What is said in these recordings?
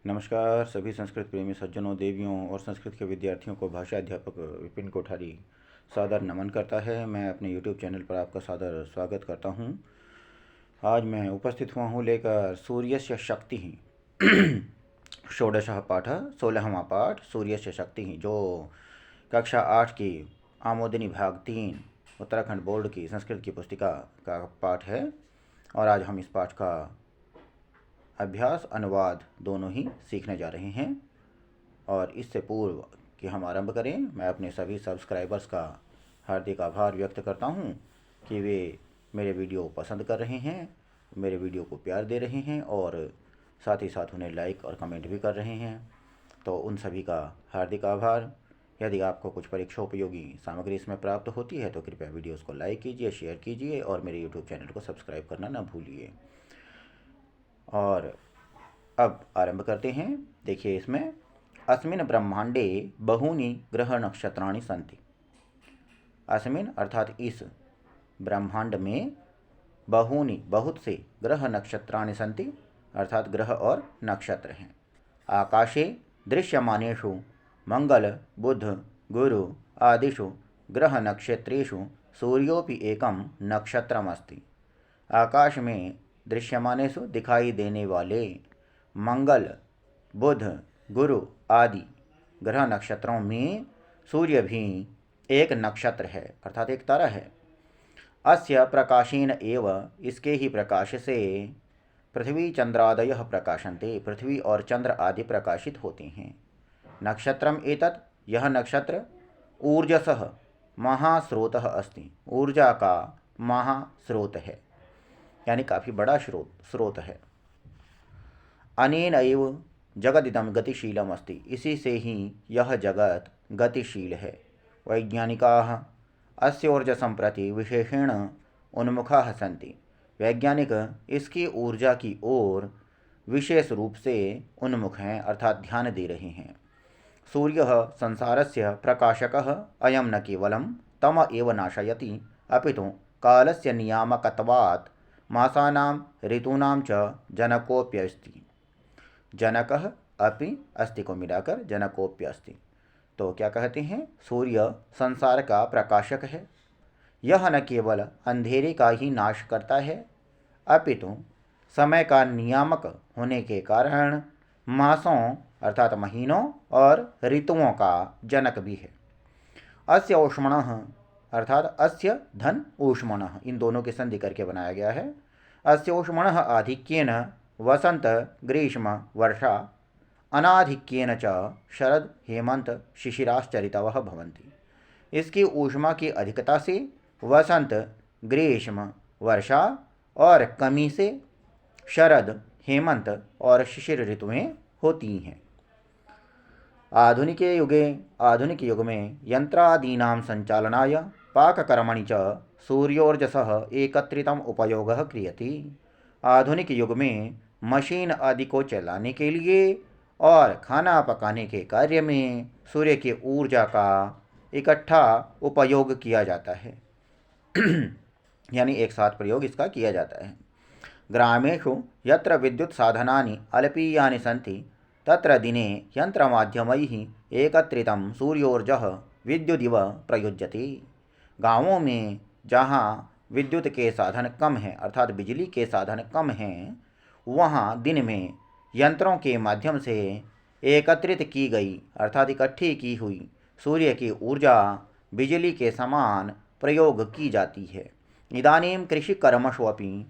नमस्कार सभी संस्कृत प्रेमी सज्जनों, देवियों और संस्कृत के विद्यार्थियों को भाषा अध्यापक विपिन कोठारी सादर नमन करता है। मैं अपने यूट्यूब चैनल पर आपका सादर स्वागत करता हूं। आज मैं उपस्थित हुआ हूं लेकर सूर्यस्य शक्ति षोडशः पाठ 16वां पाठ सूर्यस्य शक्ति, जो कक्षा 8 की आमोदनी भाग 3 उत्तराखंड बोर्ड की संस्कृत की पुस्तिका का पाठ है। और आज हम इस पाठ का अभ्यास अनुवाद दोनों ही सीखने जा रहे हैं। और इससे पूर्व कि हम आरंभ करें, मैं अपने सभी सब्सक्राइबर्स का हार्दिक आभार व्यक्त करता हूं कि वे मेरे वीडियो पसंद कर रहे हैं, मेरे वीडियो को प्यार दे रहे हैं और साथ ही साथ उन्हें लाइक और कमेंट भी कर रहे हैं। तो उन सभी का हार्दिक आभार। यदि आपको कुछ परीक्षोपयोगी सामग्री इसमें प्राप्त होती है तो कृपया वीडियोस को लाइक कीजिए, शेयर कीजिए और मेरे यूट्यूब चैनल को सब्सक्राइब करना ना भूलिए। और अब आरंभ करते हैं। देखिए, इसमें अस्मिन् ब्रह्मांडे बहूनि ग्रह नक्षत्राणि सन्ति। अस्मिन् अर्थात इस ब्रह्मांड में बहूनि बहुत से ग्रह नक्षत्राणि सन्ति अर्थात ग्रह और नक्षत्र हैं। आकाशे दृश्यमानेषु मंगल बुध गुरु आदिषु ग्रह नक्षत्रेषु सूर्योपि एकं नक्षत्रमस्ति। आकाश में दृश्यमानेषु दिखाई देने वाले मंगल बुध गुरु आदि ग्रह नक्षत्रों में सूर्य भी एक नक्षत्र है अर्थात एक तारा है। अस्य प्रकाशेन एव, इसके ही प्रकाश से पृथ्वी चंद्रादयः प्रकाशन्ते, पृथ्वी और चंद्र आदि प्रकाशित होते हैं। नक्षत्रम एतत्, यह नक्षत्र ऊर्जसः महास्रोतः अस्ति, ऊर्जा का महास्रोत है, यानी काफ़ी बड़ा स्रोत है। अनेन एव जगदिदं गतिशीलम अस्ति, इसी से ही यह जगत गतिशील है। वैज्ञानिकाः अस्य ऊर्जसं प्रति विशेषेण उन्मुखाः सन्ति, वैज्ञानिक इसकी ऊर्जा की ओर विशेष रूप से उन्मुख हैं अर्थात ध्यान दे रहे हैं। सूर्यः संसारस्य प्रकाशकः अयं न केवलं तम एव नाशयति अपितु कालस्य नियामकत्वात् मासानां ऋतूनां च जनकोऽप्यस्ति। जनकः अपि अस्ति को मिलाकर जनकोऽप्यस्ति। तो क्या कहते हैं, सूर्य संसार का प्रकाशक है। यह न केवल अंधेरे का ही नाश करता है अपितु समय का नियामक होने के कारण मासों अर्थात महीनों और ऋतुओं का जनक भी है। अस्य ऊष्मणः अर्थात अस्य धन ऊष्मणः, इन दोनों के संधि करके बनाया गया है। अस्य ऊष्मणः आधिक्येन वसंत ग्रीष्म वर्षा अनाधिक्येन च शरद हेमंत शिशिराश्चरितवः भवन्ति। इसकी ऊष्मा की अधिकता से वसंत ग्रीष्म वर्षा और कमी से शरद हेमंत और शिशिर ऋतुएं होती हैं। आधुनिक युग में यंत्रादीनां संचालनाय पाककर्मणि च सूर्योर्जसः एकत्रितम् उपयोगः क्रियते। आधुनिक युग में मशीन आदि को चलाने के लिए और खाना पकाने के कार्य में सूर्य की ऊर्जा का इकट्ठा उपयोग किया जाता है यानी एक साथ प्रयोग इसका किया जाता है। ग्रामेषु यत्र विद्युत साधनानि अल्पीयानि सन्ति तत्र दिने यंत्रमाध्यमैः एकत्रितं सूर्योर्जः विद्युदिव प्रयुज्यते। गाँवों में जहाँ विद्युत के साधन कम हैं अर्थात बिजली के साधन कम हैं, वहाँ दिन में यंत्रों के माध्यम से एकत्रित की गई अर्थात इकट्ठी की हुई सूर्य की ऊर्जा बिजली के समान प्रयोग की जाती है। इदानीं कृषिकर्मषु अपि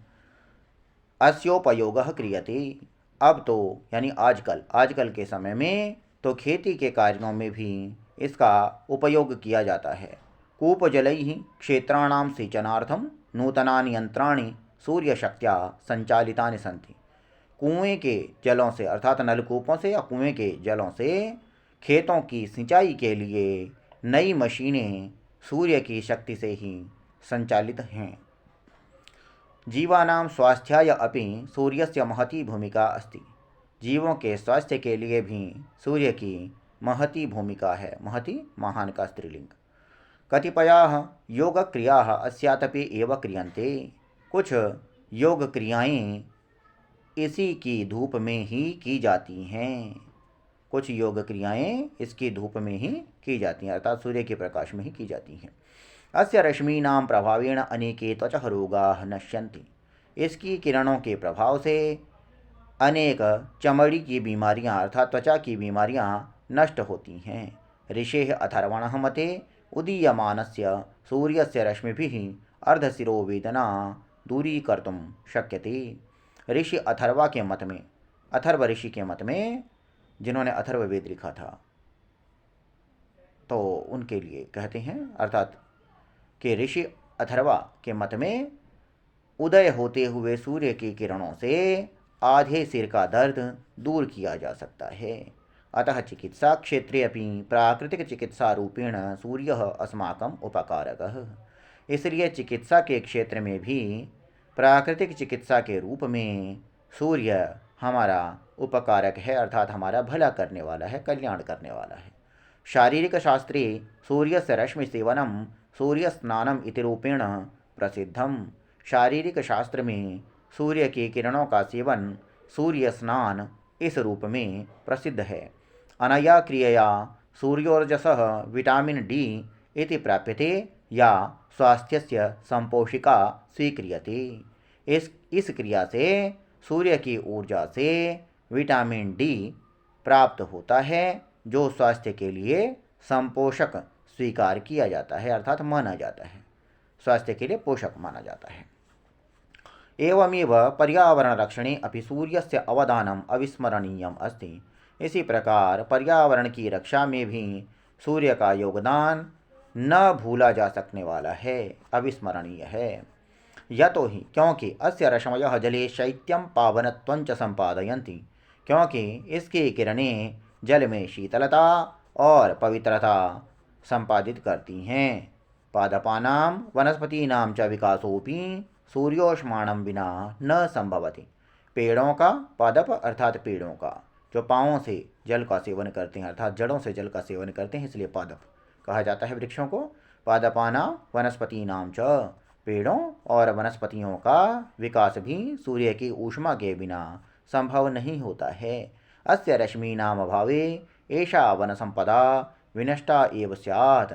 अस्योपयोगः क्रियते। अब तो यानी आजकल के समय में तो खेती के कार्यों में भी इसका उपयोग किया जाता है। कूपजलैः क्षेत्राणां सिंचनार्थं नूतनानि यंत्राणि सूर्यशक्त्या संचालितानि सन्ति। कुएं के जलों से अर्थात नलकूपों से या कुएं के जलों से खेतों की सिंचाई के लिए नई मशीनें सूर्य की शक्ति से ही संचालित हैं। जीवानां स्वास्थ्याय अपि सूर्यस्य महती भूमिका अस्ति। जीवों के स्वास्थ्य के लिए भी सूर्य की महती भूमिका है। महती महान का स्त्रीलिंग। कतिपयाः योग क्रियाः अस्यातपि एव क्रियन्ते। कुछ योग क्रियाएं इसी की धूप में ही की जाती हैं। कुछ योग क्रियाएं इसकी धूप में ही की जाती हैं, अर्थात सूर्य के प्रकाश में ही की जाती हैं। अस्य रश्मीनां प्रभावेण अनेके त्वचः रोगाः नश्यन्ति। इसकी किरणों के प्रभाव से अनेक चमड़ी की बीमारियां अर्थात त्वचा की बीमारियां नष्ट होती हैं। ऋषेः अथर्वणः मते उदीयमानस्य सूर्यस्य रश्मिभिः अर्धशिरोवेदना दूरीकर्तुं शक्यते। ऋषि अथर्वा के मत में, अथर्व ऋषि के मत में, जिन्होंने अथर्ववेद लिखा था, तो उनके लिए कहते हैं, अर्थात कि ऋषि अथर्वा के मत में उदय होते हुए सूर्य की किरणों से आधे सिर का दर्द दूर किया जा सकता है। अतः चिकित्सा क्षेत्रे अपि प्राकृतिक चिकित्सा रूपेण सूर्य अस्माकं उपकारकः। इसलिए चिकित्सा के क्षेत्र में भी प्राकृतिक चिकित्सा के रूप में सूर्य हमारा उपकारक है, अर्थात हमारा भला करने वाला है, कल्याण करने वाला है। शारीरिक शास्त्रे सूर्यस्य रश्मि सेवनम सूर्य स्नानम इति रूपेण प्रसिद्धम। शारीरिक शास्त्र में सूर्य की किरणों का सेवन सूर्य स्नान इस रूप में प्रसिद्ध है। अनया क्रियया सूर्योर्जसः विटामिन डी इति प्राप्यते या स्वास्थ्यस्य संपोषिका स्वीक्रियते। इस क्रिया से सूर्य की ऊर्जा से विटामिन डी प्राप्त होता है, जो स्वास्थ्य के लिए संपोषक स्वीकार किया जाता है, अर्थात माना जाता है, स्वास्थ्य के लिए पोषक माना जाता है। एवमेव पर्यावरण रक्षणे अपि सूर्यस्य अवदानम अविस्मरणीयम अस्ति। इसी प्रकार पर्यावरण की रक्षा में भी सूर्य का योगदान न भूला जा सकने वाला है, अविस्मरणीय है। यतो ही क्योंकि अस्य रश्मयः जले शैत्यं पावनत्वं च संपादयन्ति। क्योंकि इसकी किरणें जल में शीतलता और पवित्रता संपादित करती हैं। पादपानां वनस्पतीनां च विकासोऽपि सूर्योष्माणं बिना न संभवति। पेड़ों का, पादप अर्थात पेड़ों का, जो पाँवों से जल का सेवन करते हैं, अर्थात जड़ों से जल का सेवन करते हैं, इसलिए पादप कहा जाता है वृक्षों को। पादपानां वनस्पतीनां च, पेड़ों और वनस्पतियों का विकास भी सूर्य की ऊष्मा के बिना संभव नहीं होता है। अस्य रश्मीनाम अभावे एषा वन संपदा विनष्टा एव स्यात्।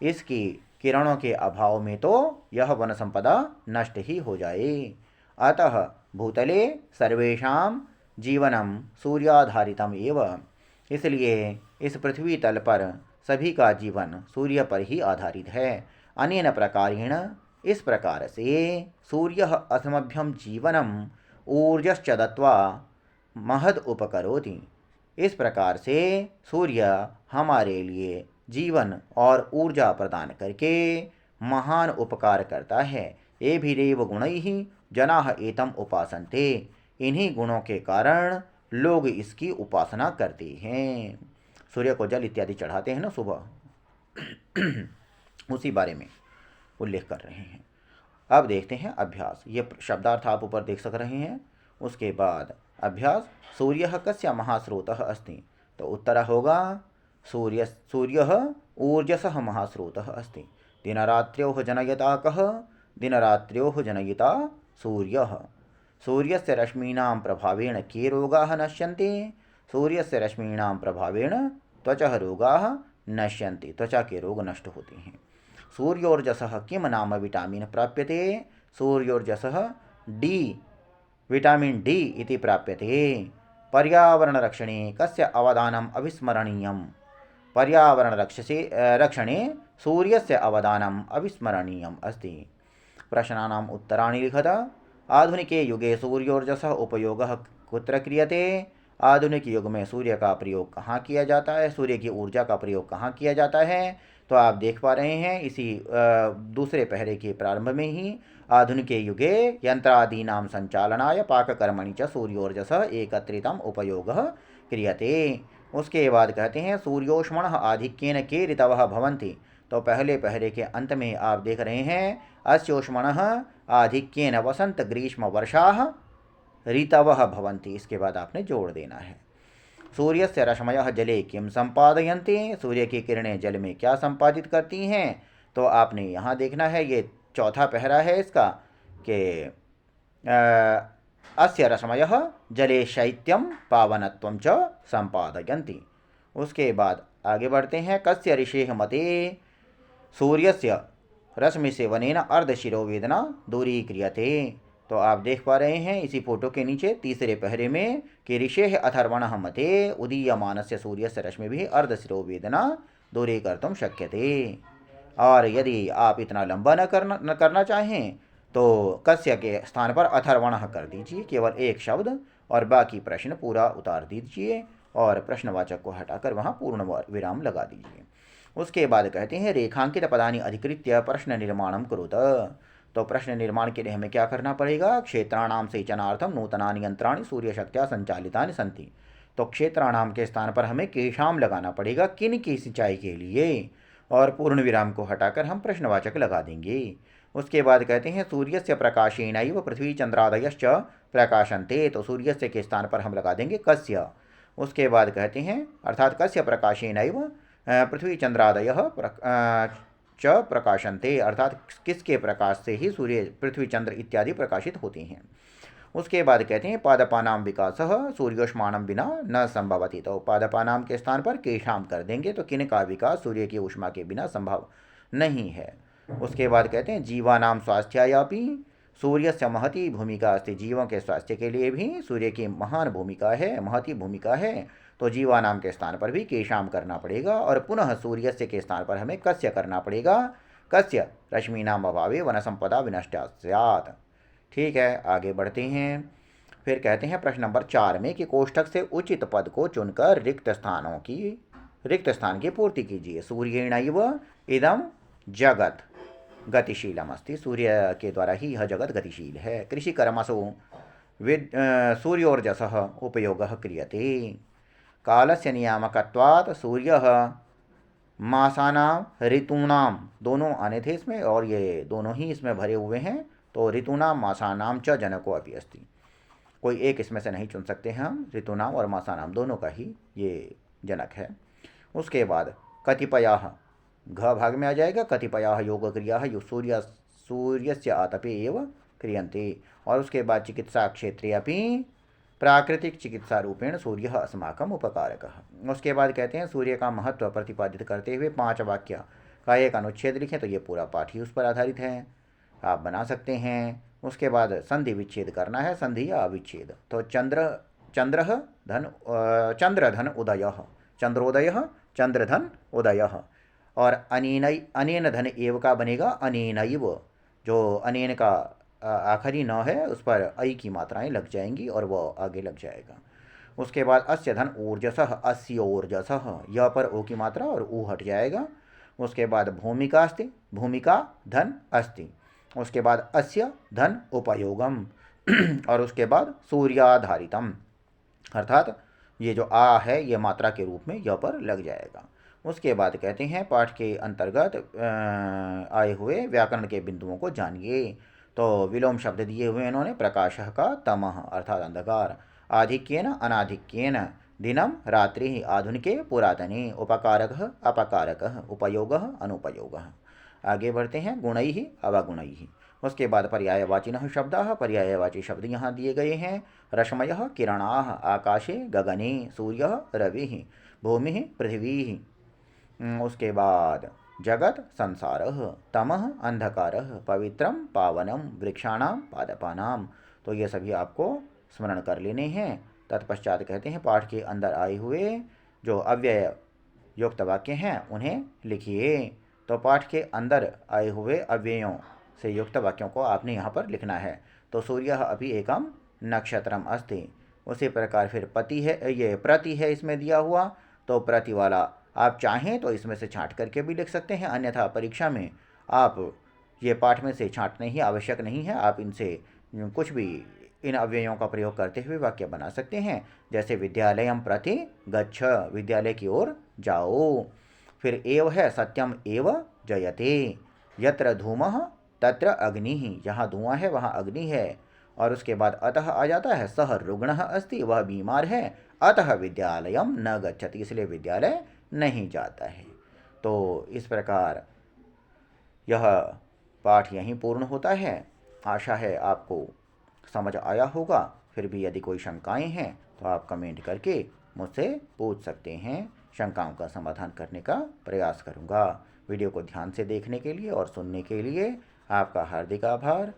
इसकी किरणों के अभाव में तो यह वन संपदा नष्ट ही हो जाए। अतः भूतले सर्वेषां जीवनम सूर्याधारितम एव। इसलिए इस पृथ्वी तल पर सभी का जीवन सूर्य पर ही आधारित है। अनेन प्रकारेण, इस प्रकार से सूर्यः अस्मभ्यं जीवनम ऊर्जश्च दत्वा महद उपकरोति। इस प्रकार से सूर्य हमारे लिए जीवन और ऊर्जा प्रदान करके महान उपकार करता है। एभिरेव गुणैः जनाः एतम् उपासन्ते। इन्हीं गुणों के कारण लोग इसकी उपासना करते हैं। सूर्य को जल इत्यादि चढ़ाते हैं ना सुबह, उसी बारे में उल्लेख कर रहे हैं। अब देखते हैं अभ्यास। ये शब्दार्थ आप ऊपर देख सक रहे हैं। उसके बाद अभ्यास, सूर्यः कस्य महास्रोतः अस्ति। तो उत्तर होगा सूर्यः ऊर्जसः महास्रोतः अस्ति। दिनरात्र्योः जनयता कः? दिनरात्र्योः जनयिता सूर्यः। सूर्यस्य रश्मीनां प्रभावेण के रोगाः नश्यन्ते? सूर्यस्य रश्मीनां प्रभावेण त्वचः रोगाः नश्यन्ति। त्वचा के रोग नष्ट होते हैं। सूर्योर्जसः किम नाम विटामिन प्राप्यते? सूर्योर्जसः डी, विटामिन डी इति प्राप्यते। पर्यावरण रक्षणे कस्य अवदानम् अविस्मरणीयम्? पर्यावरण रक्षणे सूर्यस्य अवदानम् अविस्मरणीयम् अस्ति। प्रश्नानाम् उत्तराणि लिखत। आधुनिके युगे सूर्योर्जसः उपयोगः कुत्र क्रियते? आधुनिक युग में सूर्य का प्रयोग कहाँ किया जाता है? सूर्य की ऊर्जा का प्रयोग कहाँ किया जाता है? तो आप देख पा रहे हैं इसी दूसरे पहरे के प्रारंभ में ही, आधुनिके युगे यंत्रादीनां संचालनाय पाककर्मणि च सूर्योर्जसः एकत्रितम् उपयोगः क्रियते। उसके बाद कहते हैं सूर्योष्मणः आधिक्येन के ऋतवः भवन्ति। तो पहले पहरे के अंत में आप देख रहे हैं अस्योष्मणः आधिक्येन वसंत ग्रीष्म वर्षाः ऋतवः भवन्ति। इसके बाद आपने जोड़ देना है। सूर्यस्य रश्मयः जले किम संपादयन्ति? सूर्य की किरणें जल में क्या संपादित करती हैं? तो आपने यहाँ देखना है, ये चौथा पहरा है इसका, कि अस्य रश्मयः जले शैत्यं पावनत्वं च संपादयन्ति। उसके बाद आगे बढ़ते हैं। कस्य ऋषेः मते सूर्यस्य रश्मि सेवनेन अर्धशिरोवेदना दूरीक्रियते। तो आप देख पा रहे हैं इसी फोटो के नीचे तीसरे पहरे में कि ऋषेः अथर्वणः मते उदीयमानस्य सूर्यस्य रश्मिभिः अर्धशिरोवेदना दूरीकर्तुं शक्यते। और यदि आप इतना लंबा न करना चाहें तो कस्य के स्थान पर अथर्वणः कर दीजिए, केवल एक शब्द, और बाकी प्रश्न पूरा उतार दीजिए और प्रश्नवाचक को हटाकर वहाँ पूर्ण विराम लगा दीजिए। उसके बाद कहते हैं रेखांकित पदानि अधिकृत्य प्रश्न निर्माणम कुरुत। तो प्रश्न निर्माण के लिए हमें क्या करना पड़ेगा? क्षेत्राणाम सेचनार्थम नूतनानि यंत्राणि सूर्यशक्त्या संचालितानि सन्ति। तो क्षेत्राणाम के स्थान पर हमें केशाम लगाना पड़ेगा, किन की सिंचाई के लिए, और पूर्ण विराम को हटाकर हम प्रश्नवाचक लगा देंगे। उसके बाद कहते हैं सूर्यस्य प्रकाशेनैव पृथ्वी चंद्रादयश्च प्रकाशन्ते। तो सूर्यस्य के स्थान पर हम लगा देंगे कस्य। उसके बाद कहते हैं अर्थात कस्य प्रकाशेनैव पृथ्वी चंद्रादय च प्रकाशन्ते, अर्थात किसके प्रकाश से ही सूर्य पृथ्वी चंद्र इत्यादि प्रकाशित होते हैं। उसके बाद कहते हैं पादपानाम विकासः सूर्योष्माणम बिना न संभवति। तो पादपानाम के स्थान पर केशाम कर देंगे, तो किन का विकास सूर्य की ऊष्मा के बिना संभव नहीं है। उसके बाद कहते हैं जीवानाम स्वास्थ्यायापि सूर्य से महती भूमिका अस्ति। जीवों के स्वास्थ्य के लिए भी सूर्य की महान भूमिका है, महती भूमिका है। तो जीवानाम के स्थान पर भी केशाम करना पड़ेगा, और पुनः सूर्यस्य के स्थान पर हमें कस्य करना पड़ेगा। कस्य रश्मीनाम अभावे वन संपदा विनष्टा स्यात्। ठीक है, आगे बढ़ते हैं। फिर कहते हैं प्रश्न नंबर 4 में कि कोष्ठक से उचित पद को चुनकर रिक्त स्थान की पूर्ति कीजिए। सूर्येणैव इदम जगत गतिशीलम अस्ति। सूर्य के द्वारा ही यह जगत गतिशील है। कृषि कर्मसु सूर्योर्जसः उपयोगः क्रियते। कालस्य नियामकत्वात् सूर्यः मासानां ऋतूनां, दोनों आने थे इसमें और ये दोनों ही इसमें भरे हुए हैं। तो ऋतूनां मासानां च जनको अपि अस्ति। कोई एक इसमें से नहीं चुन सकते हैं हम, ऋतूनाम और मासानाम दोनों का ही ये जनक है। उसके बाद कतिपयाः घ भाग में आ जाएगा। कतिपयाः योग क्रियाः सूर्यस्य आतपे एव क्रियन्ते। और उसके बाद चिकित्सा क्षेत्रे अपि प्राकृतिक चिकित्सा रूपेण सूर्य अस्माकम उपकारकः। उसके बाद कहते हैं सूर्य का महत्व प्रतिपादित करते हुए 5 वाक्य का एक अनुच्छेद लिखें। तो ये पूरा पाठ ही उस पर आधारित है, आप बना सकते हैं। उसके बाद संधि विच्छेद करना है, संधि या अविच्छेद। तो चंद्रधन उदयः, चंद्रोदयः चंद्रधन उदयः। और अनेन धन एव का बनेगा अनेनैव। जो अनेन का आखिरी न है उस पर ऐ की मात्राएं लग जाएंगी और वह आगे लग जाएगा। उसके बाद अस्य धन ऊर्जसः, अस्य ऊर्जसः, यह पर ओ की मात्रा और ऊ हट जाएगा। उसके बाद भूमिका अस्ति, भूमिका धन अस्ति। उसके बाद अस्य धन उपयोगम और उसके बाद सूर्याधारितम, अर्थात ये जो आ है ये मात्रा के रूप में यह पर लग जाएगा। उसके बाद कहते हैं पाठ के अंतर्गत आए हुए व्याकरण के बिंदुओं को जानिए। तो विलोम शब्द दिए हुए इन्होंने प्रकाशः का तमः अर्थात अंधकार, आधिक्येन अनाधिक्येन, दिनम रात्रि, आधुनिके पुरातने, उपकारकः अपकारकः, उपयोगः अनुपयोगः। आगे बढ़ते हैं गुणैः अवगुणैः। उसके बाद पर्यायवाचिनः शब्दाः, पर्यायवाची शब्द यहाँ दिए गए हैं। रश्मयः किरणाः, आकाशे गगने, सूर्यः रविः, भूमिः पृथिवी। उसके बाद जगत संसारः, तमः अंधकारः, पवित्रम पावनम, वृक्षाणाम पादपानाम। तो ये सभी आपको स्मरण कर लेने हैं। तत्पश्चात कहते हैं पाठ के अंदर आए हुए जो अव्यय युक्त वाक्य हैं उन्हें लिखिए। तो पाठ के अंदर आए हुए अव्ययों से युक्त वाक्यों को आपने यहाँ पर लिखना है। तो सूर्य अभी एकम नक्षत्रम अस्ति। उसी प्रकार फिर पति है, ये प्रति है इसमें दिया हुआ, तो प्रति वाला आप चाहें तो इसमें से छांट करके भी लिख सकते हैं, अन्यथा परीक्षा में आप ये पाठ में से छांटने ही आवश्यक नहीं है। आप इनसे कुछ भी इन अव्ययों का प्रयोग करते हुए वाक्य बना सकते हैं। जैसे विद्यालयम प्रति गच्छ, विद्यालय की ओर जाओ। फिर एव है सत्यम एव जयते, यत्र धूमः तत्र अग्नि, जहाँ धुआं है वहाँ अग्नि है। और उसके बाद अतः आ जाता है सह रुग्णः अस्ति, वह बीमार है, अतः विद्यालयम न गच्छति, इसलिए विद्यालय नहीं जाता है। तो इस प्रकार यह पाठ यहीं पूर्ण होता है। आशा है आपको समझ आया होगा। फिर भी यदि कोई शंकाएं हैं तो आप कमेंट करके मुझसे पूछ सकते हैं। शंकाओं का समाधान करने का प्रयास करूँगा। वीडियो को ध्यान से देखने के लिए और सुनने के लिए आपका हार्दिक आभार।